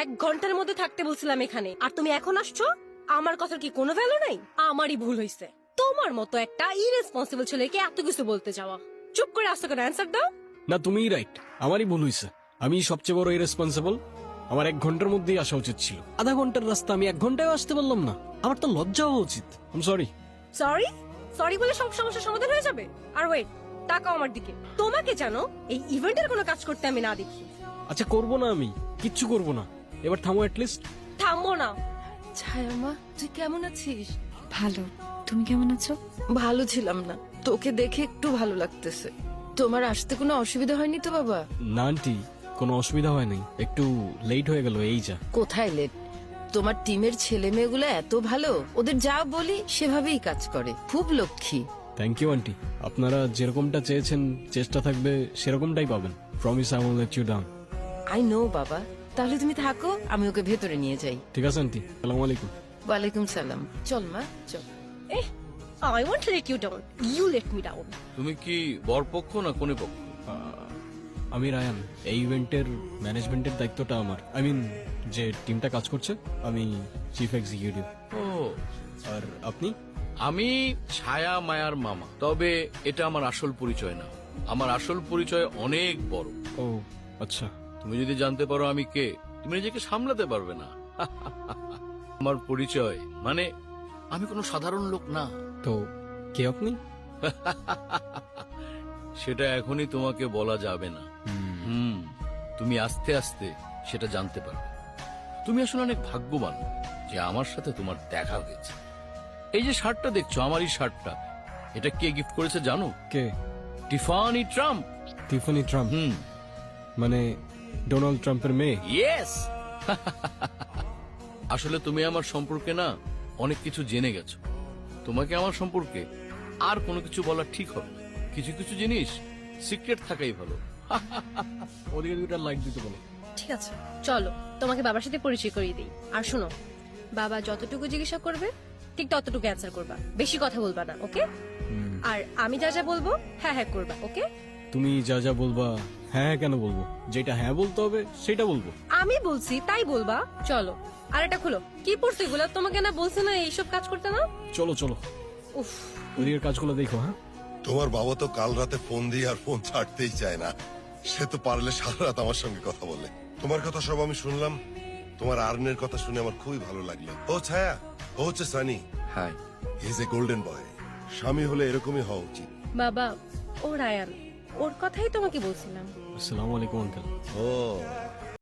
1 ঘন্টার মধ্যে থাকতে বলছিলাম এখানে, আর তুমি এখন আসছো। আমার কথার কি কোনো ভ্যালু নাই? আমারই ভুল হয়েছে, তোমার মতো একটা ইরেসপন্সিবল ছেলেকে এত কিছু বলতে যাওয়া। চুপ করে আসতে করে অ্যান্সার দাও। না, তুমিই রাইট, আমারই ভুল হয়েছে। আমি সবচেয়ে বড় ইরেসপন্সিবল। আমার 1 ঘন্টার মধ্যেই আসা উচিত ছিল। আধা ঘন্টার রাস্তা আমি 1 ঘন্টায় আসতে পারলাম না। আমার তো লজ্জা হওয়া উচিত। সরি। সরি সরি বলে সব সমস্যার সমাধান হয়ে যাবে? আর ওয়েট, তাকাও আমার দিকে। তোমাকে জানো এই ইভেন্টের কোনো কাজ করতে আমি না দেখি। আচ্ছা, করবো না, আমি কিচ্ছু করবো না। এবার থামো অ্যাটলিস্ট। থামবো না। ছায়া মা, তুই কেমন আছিস? ভালো, তুমি কেমন আছো? ভালো ছিলাম না, তোকে দেখে একটু ভালো লাগতেছে। তোমার আসতে কোনো অসুবিধা হয়নি তো বাবা? না আন্টি, কোনো অসুবিধা হয় নাই, একটু লেট হয়ে গেল এই যা। কোথায় লেট? তোমার টিমের ছেলে মেয়েগুলো এত ভালো, ওদের যা বলি সেভাবেই কাজ করে, খুব লক্ষ্মী। থ্যাংক ইউ আন্টি, আপনারা যেরকমটা চেয়েছেন চেষ্টা থাকবে সেরকমটাই পাবেন। Promise I will let you down. I know বাবা, তাহলে তুমি থাকো, আমি ওকে ভেতরে নিয়ে যাই। ঠিক আছে আন্টি, আসসালামু আলাইকুম। ওয়ালাইকুম সালাম। চল মা, চল। I want let you down, you let me down. তুমি কি বরপক্ষ না কোনে পক্ষ? আমি রায়ান, এই ইভেন্টের ম্যানেজমেন্টের দায়িত্বটা আমার। আই মিন, যে টিমটা কাজ করছে, আমি চিফ এক্সিকিউটিভ। ও, আর আপনি? আমি ছায়া মায়ার মামা। তবে এটা আমার আসল পরিচয় না, আমার আসল পরিচয় অনেক বড়। ও আচ্ছা। তুমি যদি জানতে পারো আমি কে, তুমি নিজেকে সামলাতে পারবে না। আমার পরিচয় মানে আমি কোনো সাধারণ লোক না। তো কে আপনি? সেটা এখনই তোমাকে বলা যাবে না। তুমি আস্তে আস্তে সেটা জানতে পারবে। তুমি আসলে অনেক ভাগ্যবান যে আমার সাথে তোমার দেখা হয়েছে। এই যে শার্টটা দেখছো, আমার এই শার্টটা, এটা কে গিফট করেছে জানো? কে? Tiffany Trump. Tiffany Trump? মানে ডোনাল্ড ট্রাম্পের মেয়ে? ইয়েস। আসলে তুমি আমার সম্পর্কে না অনেক কিছু জেনে গেছো। তোমাকে আমার সম্পর্কে আর কোনো কিছু বলা ঠিক হবে না। কিছু কিছু জিনিস সিক্রেট থাকাই ভালো। ওদিকে 2টা লাইক দিতে বলো। ঠিক আছে, চলো তোমাকে বাবার সাথে পরিচয় করিয়ে দিই। আর শোনো, বাবা যতটুকু জিজ্ঞাসা করবে ঠিক ততটুকু অ্যান্সার করবা, বেশি কথা বলবা না, ওকে? আর আমি যা যা বলবো হ্যাঁ হ্যাঁ করবা, ওকে? তুমি যা যা বলবা হ্যাঁ হ্যাঁ কেন বলবো? যেটা হ্যাঁ বলতে হবে সেটা বলবো। আমি বলছি তাই বলবা। চলো, আর এটা খুলো। কি পড়ছো এগুলো? তোমাকে না বলছে না এইসব কাজ করতে না? চলো চলো, উফ, ওদিকের কাজগুলো দেখো। হ্যাঁ, তোমার বাবা তো কাল রাতে ফোন দিয়ে আর ফোন ছাড়তেই চায় না। সে তো পারলে সারা রাত আমার সঙ্গে কথা বলে। তোমার কথা সব আমি শুনলাম। তোমার আর্নের কথা শুনে আমার খুবই ভালো লাগলো। ও ছায়া, ও হচ্ছে Sunny. He. Is a golden boy. স্বামী হলে এরকমই হওয়া উচিত। বাবা ও রায়ান, ওর কথাই তোমাকে বলছিলাম। আসসালামু আলাইকুম আঙ্কেল। ও